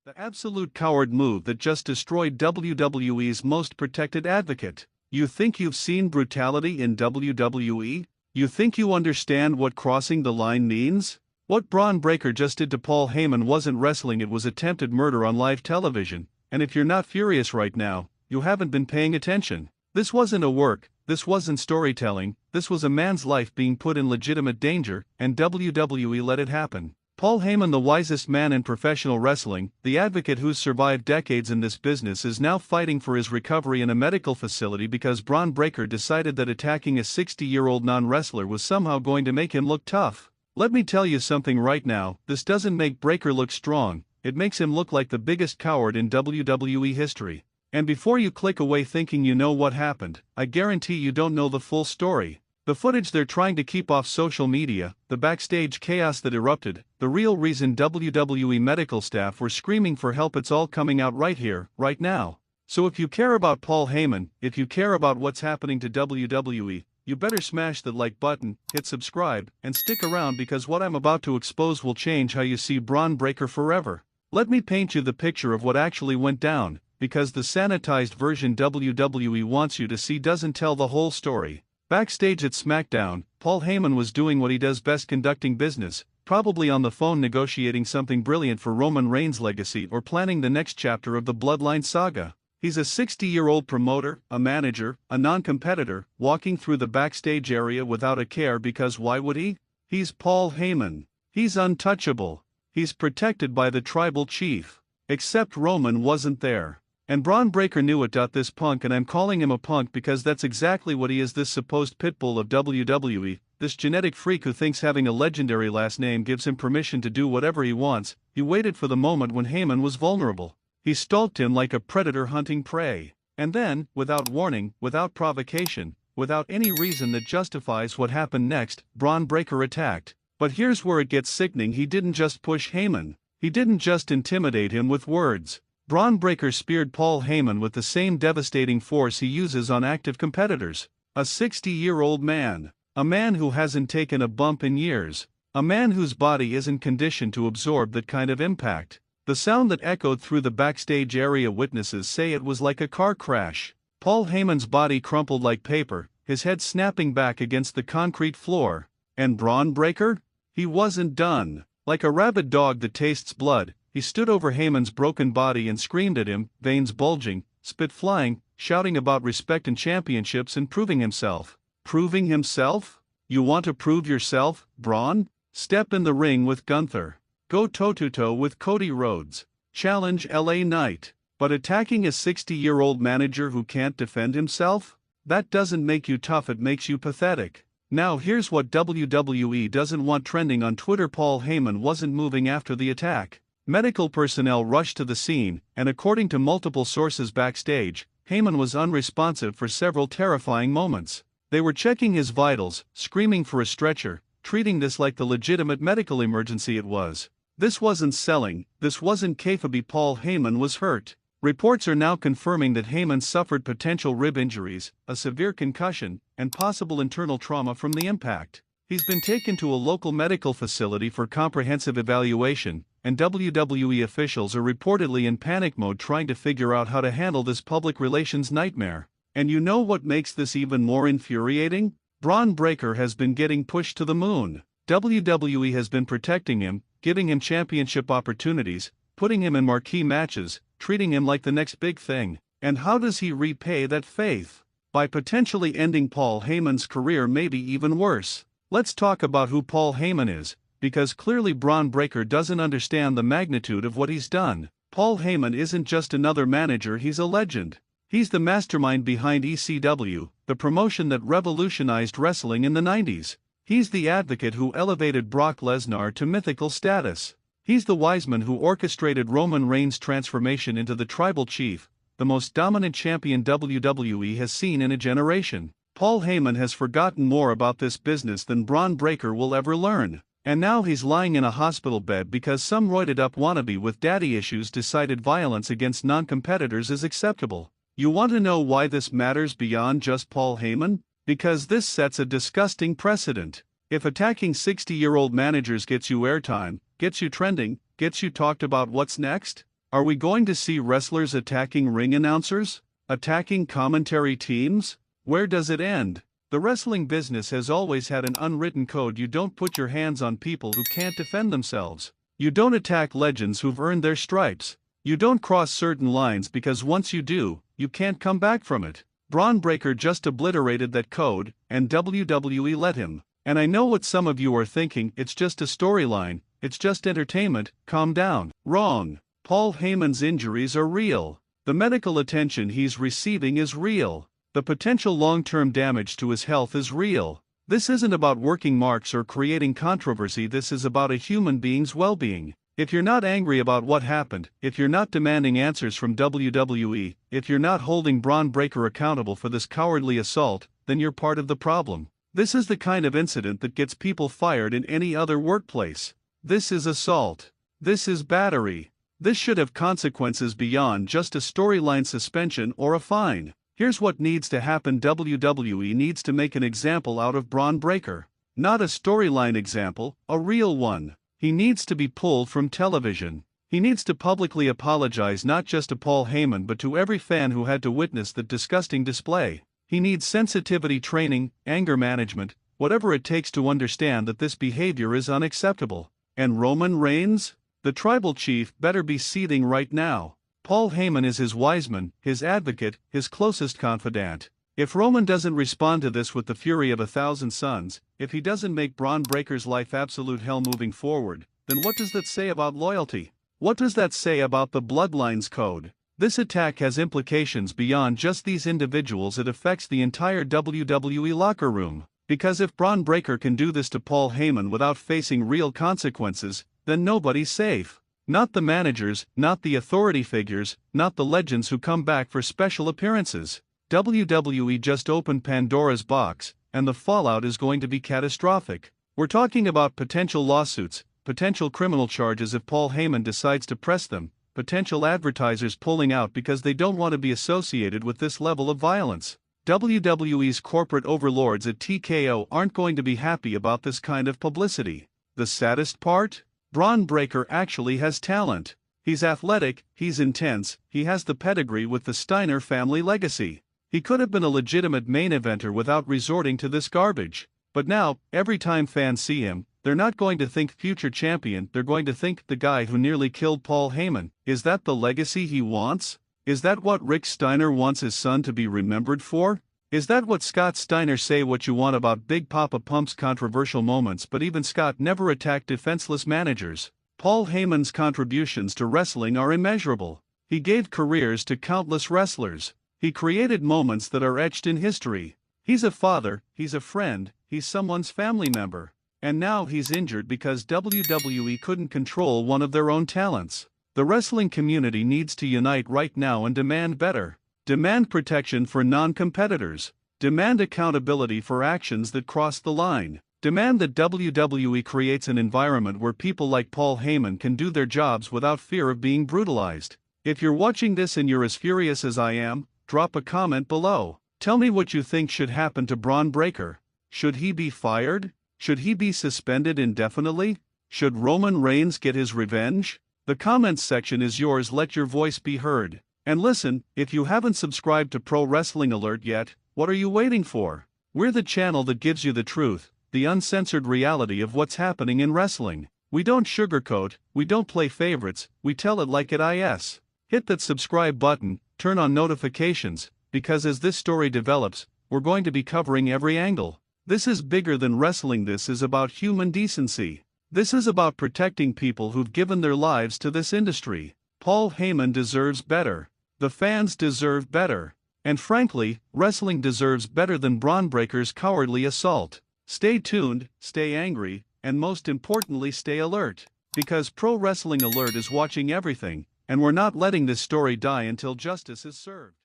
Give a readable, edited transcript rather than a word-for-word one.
The absolute coward move that just destroyed WWE's most protected advocate. You think you've seen brutality in WWE? You think you understand what crossing the line means? What Bron Breakker just did to Paul Heyman wasn't wrestling, it was attempted murder on live television, and if you're not furious right now, you haven't been paying attention. This wasn't a work, this wasn't storytelling, this was a man's life being put in legitimate danger, and WWE let it happen. Paul Heyman, the wisest man in professional wrestling, the advocate who's survived decades in this business, is now fighting for his recovery in a medical facility because Bron Breakker decided that attacking a 60-year-old non-wrestler was somehow going to make him look tough. Let me tell you something right now, this doesn't make Breakker look strong, it makes him look like the biggest coward in WWE history. And before you click away thinking you know what happened, I guarantee you don't know the full story. The footage they're trying to keep off social media, the backstage chaos that erupted, the real reason WWE medical staff were screaming for help, it's all coming out right here, right now. So if you care about Paul Heyman, if you care about what's happening to WWE, you better smash that like button, hit subscribe, and stick around because what I'm about to expose will change how you see Bron Breakker forever. Let me paint you the picture of what actually went down, because the sanitized version WWE wants you to see doesn't tell the whole story. Backstage at SmackDown, Paul Heyman was doing what he does best, conducting business, probably on the phone negotiating something brilliant for Roman Reigns' legacy or planning the next chapter of the Bloodline saga. He's a 60-year-old promoter, a manager, a non-competitor, walking through the backstage area without a care because why would he? He's Paul Heyman. He's untouchable. He's protected by the tribal chief. Except Roman wasn't there. And Bron Breakker knew it. This punk, and I'm calling him a punk because that's exactly what he is, this supposed pitbull of WWE, this genetic freak who thinks having a legendary last name gives him permission to do whatever he wants. He waited for the moment when Heyman was vulnerable. He stalked him like a predator hunting prey. And then, without warning, without provocation, without any reason that justifies what happened next, Bron Breakker attacked. But here's where it gets sickening. He didn't just push Heyman. He didn't just intimidate him with words. Bron Breakker speared Paul Heyman with the same devastating force he uses on active competitors. A 60-year-old man. A man who hasn't taken a bump in years. A man whose body isn't conditioned to absorb that kind of impact. The sound that echoed through the backstage area, witnesses say it was like a car crash. Paul Heyman's body crumpled like paper, his head snapping back against the concrete floor. And Bron Breakker? He wasn't done. Like a rabid dog that tastes blood, he stood over Heyman's broken body and screamed at him, veins bulging, spit flying, shouting about respect and championships and proving himself. Proving himself? You want to prove yourself, Bron? Step in the ring with Gunther. Go toe-to-toe with Cody Rhodes. Challenge LA Knight. But attacking a 60-year-old manager who can't defend himself? That doesn't make you tough, it makes you pathetic. Now here's what WWE doesn't want trending on Twitter. Paul Heyman wasn't moving after the attack. Medical personnel rushed to the scene, and according to multiple sources backstage, Heyman was unresponsive for several terrifying moments. They were checking his vitals, screaming for a stretcher, treating this like the legitimate medical emergency it was. This wasn't selling, this wasn't kayfabe. Paul Heyman was hurt. Reports are now confirming that Heyman suffered potential rib injuries, a severe concussion, and possible internal trauma from the impact. He's been taken to a local medical facility for comprehensive evaluation, and WWE officials are reportedly in panic mode trying to figure out how to handle this public relations nightmare. And you know what makes this even more infuriating? Bron Breakker has been getting pushed to the moon. WWE has been protecting him, giving him championship opportunities, putting him in marquee matches, treating him like the next big thing. And how does he repay that faith? By potentially ending Paul Heyman's career, maybe even worse. Let's talk about who Paul Heyman is, because clearly Bron Breakker doesn't understand the magnitude of what he's done. Paul Heyman isn't just another manager, he's a legend. He's the mastermind behind ECW, the promotion that revolutionized wrestling in the 90s. He's the advocate who elevated Brock Lesnar to mythical status. He's the wise man who orchestrated Roman Reigns' transformation into the tribal chief, the most dominant champion WWE has seen in a generation. Paul Heyman has forgotten more about this business than Bron Breakker will ever learn. And now he's lying in a hospital bed because some roided-up wannabe with daddy issues decided violence against non-competitors is acceptable. You want to know why this matters beyond just Paul Heyman? Because this sets a disgusting precedent. If attacking 60-year-old managers gets you airtime, gets you trending, gets you talked about, what's next? Are we going to see wrestlers attacking ring announcers? Attacking commentary teams? Where does it end? The wrestling business has always had an unwritten code. You don't put your hands on people who can't defend themselves. You don't attack legends who've earned their stripes. You don't cross certain lines because once you do, you can't come back from it. Bron Breakker just obliterated that code, and WWE let him. And I know what some of you are thinking, it's just a storyline, it's just entertainment, calm down. Wrong. Paul Heyman's injuries are real. The medical attention he's receiving is real. The potential long-term damage to his health is real. This isn't about working marks or creating controversy, this is about a human being's well-being. If you're not angry about what happened, if you're not demanding answers from WWE, if you're not holding Bron Breakker accountable for this cowardly assault, then you're part of the problem. This is the kind of incident that gets people fired in any other workplace. This is assault. This is battery. This should have consequences beyond just a storyline suspension or a fine. Here's what needs to happen: WWE needs to make an example out of Bron Breakker. Not a storyline example, a real one. He needs to be pulled from television. He needs to publicly apologize not just to Paul Heyman but to every fan who had to witness that disgusting display. He needs sensitivity training, anger management, whatever it takes to understand that this behavior is unacceptable. And Roman Reigns? The tribal chief better be seething right now. Paul Heyman is his wiseman, his advocate, his closest confidant. If Roman doesn't respond to this with the fury of 1,000 suns, if he doesn't make Bron Breakker's life absolute hell moving forward, then what does that say about loyalty? What does that say about the Bloodline's code? This attack has implications beyond just these individuals. It affects the entire WWE locker room. Because if Bron Breakker can do this to Paul Heyman without facing real consequences, then nobody's safe. Not the managers, not the authority figures, not the legends who come back for special appearances. WWE just opened Pandora's box, and the fallout is going to be catastrophic. We're talking about potential lawsuits, potential criminal charges if Paul Heyman decides to press them, potential advertisers pulling out because they don't want to be associated with this level of violence. WWE's corporate overlords at TKO aren't going to be happy about this kind of publicity. The saddest part? Bron Breakker actually has talent. He's athletic, he's intense, he has the pedigree with the Steiner family legacy. He could have been a legitimate main eventer without resorting to this garbage. But now, every time fans see him, they're not going to think future champion, they're going to think the guy who nearly killed Paul Heyman. Is that the legacy he wants? Is that what Rick Steiner wants his son to be remembered for? Is that what Scott Steiner say what you want about Big Papa Pump's controversial moments, but even Scott never attacked defenseless managers? Paul Heyman's contributions to wrestling are immeasurable. He gave careers to countless wrestlers. He created moments that are etched in history. He's a father, he's a friend, he's someone's family member. And now he's injured because WWE couldn't control one of their own talents. The wrestling community needs to unite right now and demand better. Demand protection for non-competitors. Demand accountability for actions that cross the line. Demand that WWE creates an environment where people like Paul Heyman can do their jobs without fear of being brutalized. If you're watching this and you're as furious as I am, drop a comment below. Tell me what you think should happen to Bron Breakker. Should he be fired? Should he be suspended indefinitely? Should Roman Reigns get his revenge? The comments section is yours, let your voice be heard. And listen, if you haven't subscribed to Pro Wrestling Alert yet, what are you waiting for? We're the channel that gives you the truth, the uncensored reality of what's happening in wrestling. We don't sugarcoat, we don't play favorites, we tell it like it is. Hit that subscribe button, turn on notifications, because as this story develops, we're going to be covering every angle. This is bigger than wrestling, this is about human decency. This is about protecting people who've given their lives to this industry. Paul Heyman deserves better. The fans deserve better. And frankly, wrestling deserves better than Bron Breakker's cowardly assault. Stay tuned, stay angry, and most importantly stay alert. Because Pro Wrestling Alert is watching everything, and we're not letting this story die until justice is served.